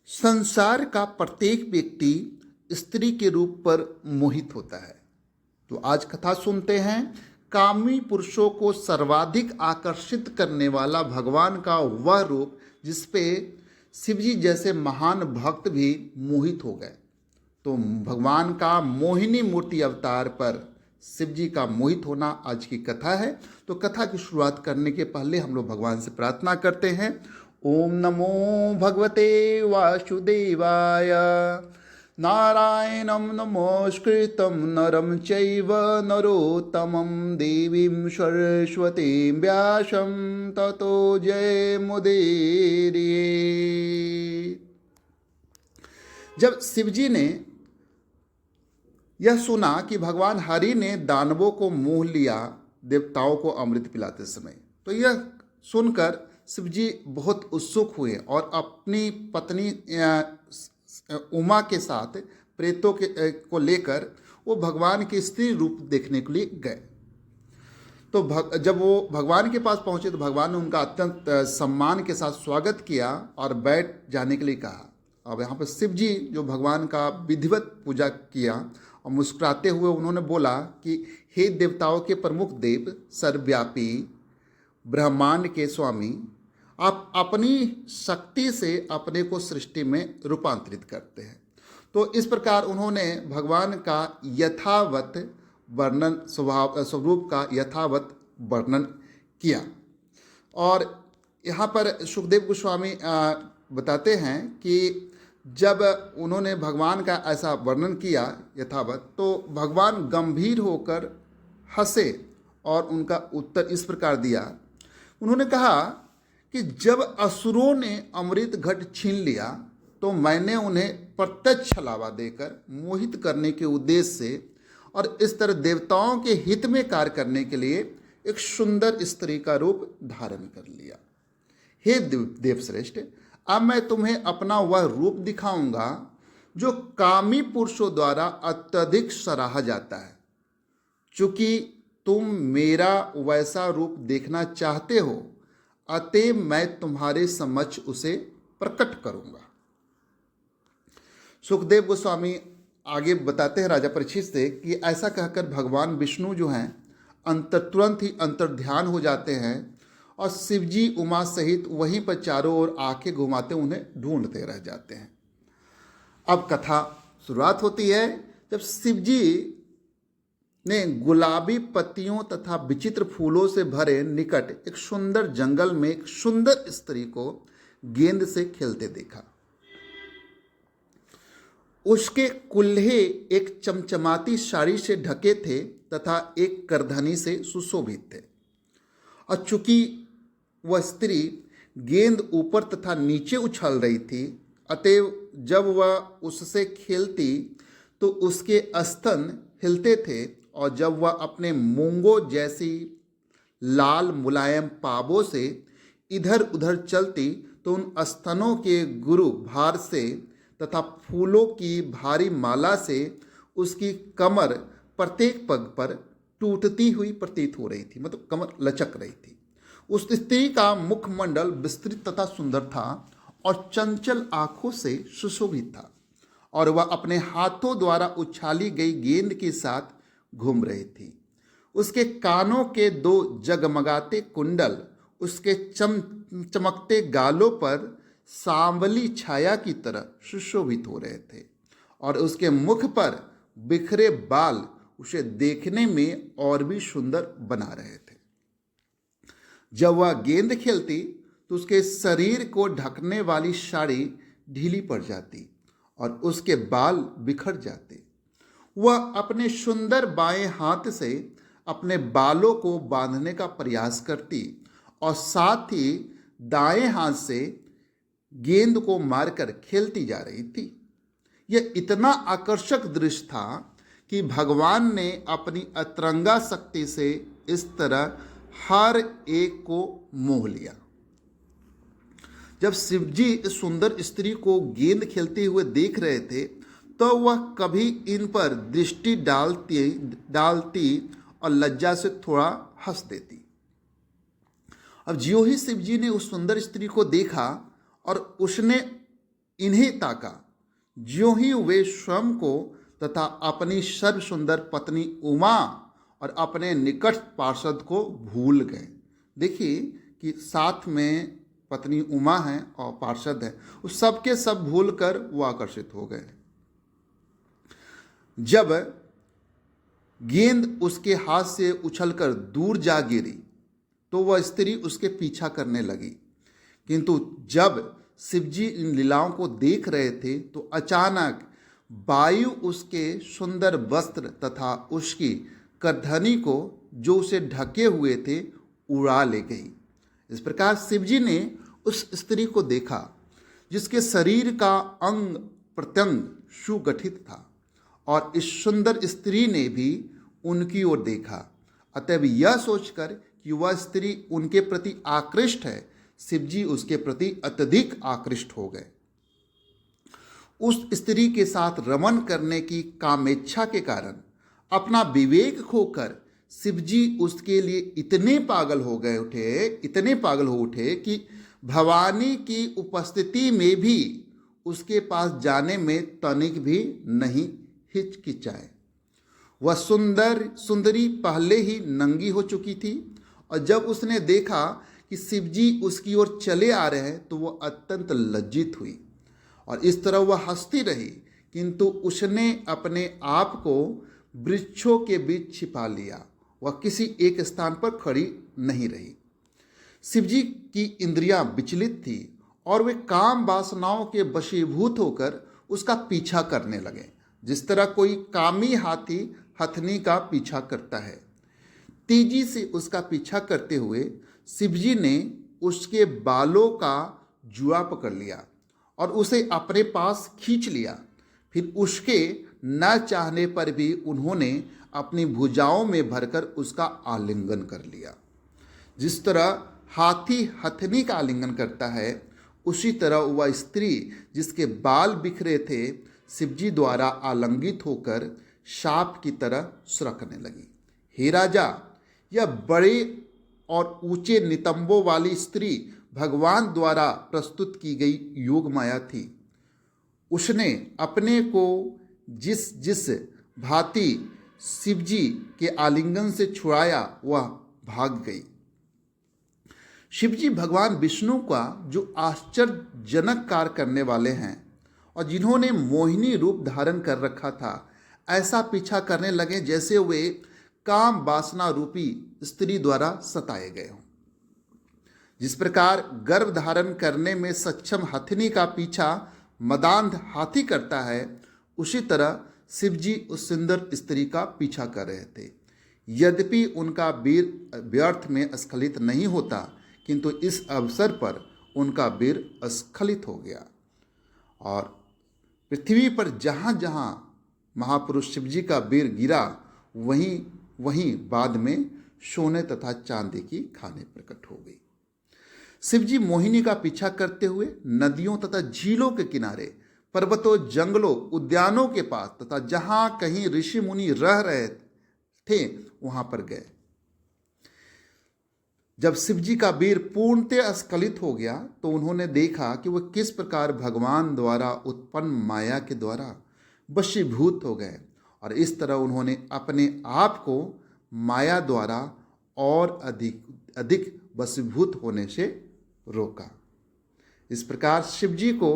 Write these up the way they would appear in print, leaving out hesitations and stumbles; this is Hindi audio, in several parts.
संसार का प्रत्येक व्यक्ति स्त्री के रूप पर मोहित होता है। तो आज कथा सुनते हैं कामी पुरुषों को सर्वाधिक आकर्षित करने वाला भगवान का वह रूप जिसपे शिवजी जैसे महान भक्त भी मोहित हो गए। तो भगवान का मोहिनी मूर्ति अवतार पर शिवजी का मोहित होना आज की कथा है। तो कथा की शुरुआत करने के पहले हम लोग भगवान से प्रार्थना करते हैं। ओम नमो भगवते वासुदेवाय। नारायणं नमस्कृतं नरं चैव नरोत्तमं देवीं सरस्वतीं व्यासं ततो जयमुदीरये। जब शिवजी ने यह सुना कि भगवान हरि ने दानवों को मोह लिया देवताओं को अमृत पिलाते समय, तो यह सुनकर शिवजी बहुत उत्सुक हुए और अपनी पत्नी उमा के साथ प्रेतों को लेकर वो भगवान के स्त्री रूप देखने के लिए गए। तो जब वो भगवान के पास पहुंचे तो भगवान ने उनका अत्यंत सम्मान के साथ स्वागत किया और बैठ जाने के लिए कहा। अब यहाँ पर शिव जी जो भगवान का विधिवत पूजा किया और मुस्कुराते हुए उन्होंने बोला कि हे देवताओं के प्रमुख देव, सर्वव्यापी ब्रह्मांड के स्वामी, आप अपनी शक्ति से अपने को सृष्टि में रूपांतरित करते हैं। तो इस प्रकार उन्होंने भगवान का यथावत वर्णन, स्वरूप का यथावत वर्णन किया। और यहाँ पर सुखदेव गोस्वामी बताते हैं कि जब उन्होंने भगवान का ऐसा वर्णन किया यथावत, तो भगवान गंभीर होकर हंसे और उनका उत्तर इस प्रकार दिया। उन्होंने कहा कि जब असुरों ने अमृत घट छीन लिया तो मैंने उन्हें प्रत्यक्ष छलावा देकर मोहित करने के उद्देश्य से और इस तरह देवताओं के हित में कार्य करने के लिए एक सुंदर स्त्री का रूप धारण कर लिया। हे देवश्रेष्ठ, अब मैं तुम्हें अपना वह रूप दिखाऊंगा जो कामी पुरुषों द्वारा अत्यधिक सराहा जाता है। चूंकि तुम मेरा वैसा रूप देखना चाहते हो, अतः मैं तुम्हारे समक्ष उसे प्रकट करूंगा। सुखदेव गोस्वामी आगे बताते हैं राजा परीक्षित से कि ऐसा कहकर भगवान विष्णु जो हैं तुरंत ही अंतर्ध्यान हो जाते हैं और शिवजी उमा सहित वहीं पर चारों ओर आंखें घुमाते उन्हें ढूंढते रह जाते हैं। अब कथा शुरुआत होती है जब शिवजी ने गुलाबी पत्तियों तथा विचित्र फूलों से भरे निकट एक सुंदर जंगल में एक सुंदर स्त्री को गेंद से खेलते देखा। उसके कुल्हे एक चमचमाती साड़ी से ढके थे तथा एक करधनी से सुशोभित थे। और चूंकि वह स्त्री गेंद ऊपर तथा नीचे उछल रही थी, अतएव जब वह उससे खेलती तो उसके स्तन हिलते थे और जब वह अपने मूंगों जैसी लाल मुलायम पावों से इधर उधर चलती तो उन स्तनों के गुरु भार से तथा फूलों की भारी माला से उसकी कमर प्रत्येक पग पर टूटती हुई प्रतीत हो रही थी, मतलब कमर लचक रही थी। उस स्त्री का मुखमंडल विस्तृत तथा सुंदर था और चंचल आंखों से सुशोभित था और वह अपने हाथों द्वारा उछाली गई गेंद के साथ घूम रही थी। उसके कानों के दो जगमगाते कुंडल उसके चमकते गालों पर सांवली छाया की तरह सुशोभित हो रहे थे और उसके मुख पर बिखरे बाल उसे देखने में और भी सुंदर बना रहे थे। जब वह गेंद खेलती तो उसके शरीर को ढकने वाली साड़ी ढीली पड़ जाती और उसके बाल बिखर जाते। वह अपने सुंदर बाएं हाथ से अपने बालों को बांधने का प्रयास करती और साथ ही दाएं हाथ से गेंद को मारकर खेलती जा रही थी। यह इतना आकर्षक दृश्य था कि भगवान ने अपनी अतरंगा शक्ति से इस तरह हर एक को मोह लिया। जब शिवजी इस सुंदर स्त्री को गेंद खेलते हुए देख रहे थे तो वह कभी इन पर दृष्टि डालती और लज्जा से थोड़ा हंस देती। अब ज्यों ही शिवजी ने उस सुंदर स्त्री को देखा और उसने इन्हें ताका, ज्यों ही वे स्वयं को तथा अपनी सर्व सुंदर पत्नी उमा और अपने निकट पार्षद को भूल गए। देखिए कि साथ में पत्नी उमा है और पार्षद है, उस सब के सब भूल कर वो आकर्षित हो गए। जब गेंद उसके हाथ से उछलकर दूर जा गिरी तो वह स्त्री उसके पीछा करने लगी, किंतु जब शिवजी इन लीलाओं को देख रहे थे तो अचानक वायु उसके सुंदर वस्त्र तथा उसकी करधनी को जो उसे ढके हुए थे उड़ा ले गई। इस प्रकार शिवजी ने उस स्त्री को देखा जिसके शरीर का अंग प्रत्यंग सुगठित था, और इस सुंदर स्त्री ने भी उनकी ओर देखा। अतएव यह सोचकर कि वह स्त्री उनके प्रति आकृष्ट है, शिवजी उसके प्रति अत्यधिक आकृष्ट हो गए। उस स्त्री के साथ रमन करने की कामेच्छा के कारण अपना विवेक खोकर शिवजी उसके लिए इतने पागल हो उठे कि भवानी की उपस्थिति में भी उसके पास जाने में तनिक भी नहीं हिचकिचाए। वह सुंदरी पहले ही नंगी हो चुकी थी, और जब उसने देखा कि शिवजी उसकी ओर चले आ रहे हैं तो वह अत्यंत लज्जित हुई, और इस तरह वह हंसती रही, किंतु उसने अपने आप को वृक्षों के बीच छिपा लिया। वह किसी एक स्थान पर खड़ी नहीं रही। शिवजी की इंद्रियां विचलित थी और वे काम वासनाओं के वशीभूत होकर उसका पीछा करने लगे, जिस तरह कोई कामी हाथी हथनी का पीछा करता है। तेजी से उसका पीछा करते हुए शिवजी ने उसके बालों का जुआ पकड़ लिया और उसे अपने पास खींच लिया। फिर उसके न चाहने पर भी उन्होंने अपनी भुजाओं में भरकर उसका आलिंगन कर लिया। जिस तरह हाथी हथनी का आलिंगन करता है, उसी तरह वह स्त्री जिसके बाल बिखरे थे शिवजी द्वारा आलिंगित होकर सांप की तरह सुरकने लगी। हे राजा, यह बड़े और ऊंचे नितंबों वाली स्त्री भगवान द्वारा प्रस्तुत की गई योग माया थी। उसने अपने को जिस जिस भांति शिवजी के आलिंगन से छुड़ाया वह भाग गई। शिवजी भगवान विष्णु का जो आश्चर्यजनक कार्य करने वाले हैं और जिन्होंने मोहिनी रूप धारण कर रखा था, ऐसा पीछा करने लगे जैसे वे काम वासना रूपी स्त्री द्वारा सताए गए हों। जिस प्रकार गर्भ धारण करने में सक्षम हथनी का पीछा मदांध हाथी करता है, उसी तरह शिवजी उस सुंदर स्त्री का पीछा कर रहे थे। यद्यपि उनका वीर व्यर्थ में स्खलित नहीं होता, किंतु इस अवसर पर उनका वीर स्खलित हो गया, और पृथ्वी पर जहाँ जहाँ महापुरुष शिवजी का वीर गिरा, वहीं वहीं बाद में सोने तथा चांदी की खाने प्रकट हो गई। शिवजी मोहिनी का पीछा करते हुए नदियों तथा झीलों के किनारे, पर्वतों, जंगलों, उद्यानों के पास तथा जहां कहीं ऋषि मुनि रह रहे थे वहां पर गए। जब शिवजी का वीर पूर्णतः स्खलित हो गया तो उन्होंने देखा कि वह किस प्रकार भगवान द्वारा उत्पन्न माया के द्वारा वशीभूत हो गए, और इस तरह उन्होंने अपने आप को माया द्वारा और अधिक अधिक वशीभूत होने से रोका। इस प्रकार शिवजी को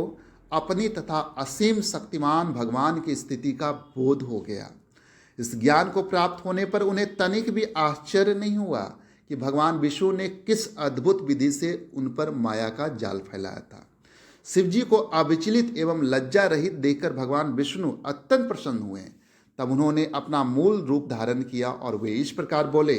अपनी तथा असीम शक्तिमान भगवान की स्थिति का बोध हो गया। इस ज्ञान को प्राप्त होने पर उन्हें तनिक भी आश्चर्य नहीं हुआ कि भगवान विष्णु ने किस अद्भुत विधि से उन पर माया का जाल फैलाया था। शिवजी को अविचलित एवं लज्जा रहित देखकर भगवान विष्णु अत्यंत प्रसन्न हुए। तब उन्होंने अपना मूल रूप धारण किया और वे इस प्रकार बोले,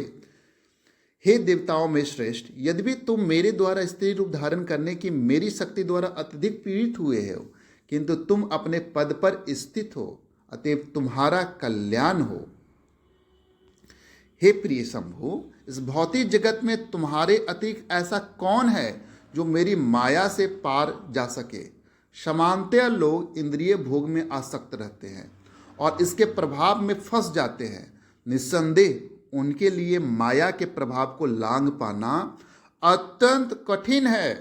हे देवताओं में श्रेष्ठ, यद्यपि तुम मेरे द्वारा स्त्री रूप धारण करने की मेरी शक्ति द्वारा अत्यधिक पीड़ित हुए हो, किंतु तुम अपने पद पर स्थित हो, अतएव तुम्हारा कल्याण हो। हे प्रिय शंभु, इस भौतिक जगत में तुम्हारे अतिरिक्त ऐसा कौन है जो मेरी माया से पार जा सके। सामान्यतः लोग इंद्रिय भोग में आसक्त रहते हैं और इसके प्रभाव में फंस जाते हैं। निस्संदेह उनके लिए माया के प्रभाव को लांघ पाना अत्यंत कठिन है।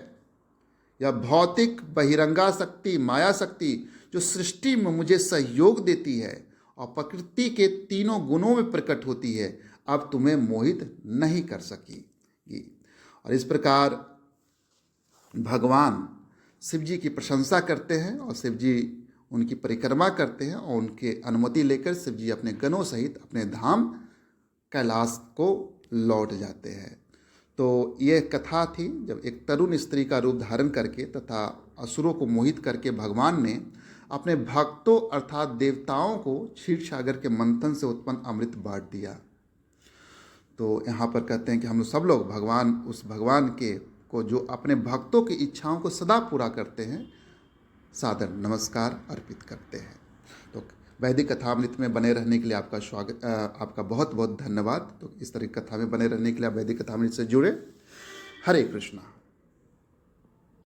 या भौतिक बहिरंगा शक्ति, माया शक्ति जो सृष्टि में मुझे सहयोग देती है और प्रकृति के तीनों गुणों में प्रकट होती है, अब तुम्हें मोहित नहीं कर सकेगी। और इस प्रकार भगवान शिव जी की प्रशंसा करते हैं और शिव जी उनकी परिक्रमा करते हैं और उनके अनुमति लेकर शिव जी अपने गणों सहित अपने धाम कैलाश को लौट जाते हैं। तो यह कथा थी जब एक तरुण स्त्री का रूप धारण करके तथा असुरों को मोहित करके भगवान ने अपने भक्तों अर्थात देवताओं को क्षीर सागर के मंथन से उत्पन्न अमृत बांट दिया। तो यहाँ पर कहते हैं कि हम लोग सब लोग भगवान उस भगवान के को जो अपने भक्तों की इच्छाओं को सदा पूरा करते हैं, सादर नमस्कार अर्पित करते हैं। तो वैदिक कथामृत में बने रहने के लिए आपका स्वागत, आपका बहुत बहुत धन्यवाद। तो इस तरह की कथा में बने रहने के लिए आप वैदिक कथामृत से जुड़े। हरे कृष्णा।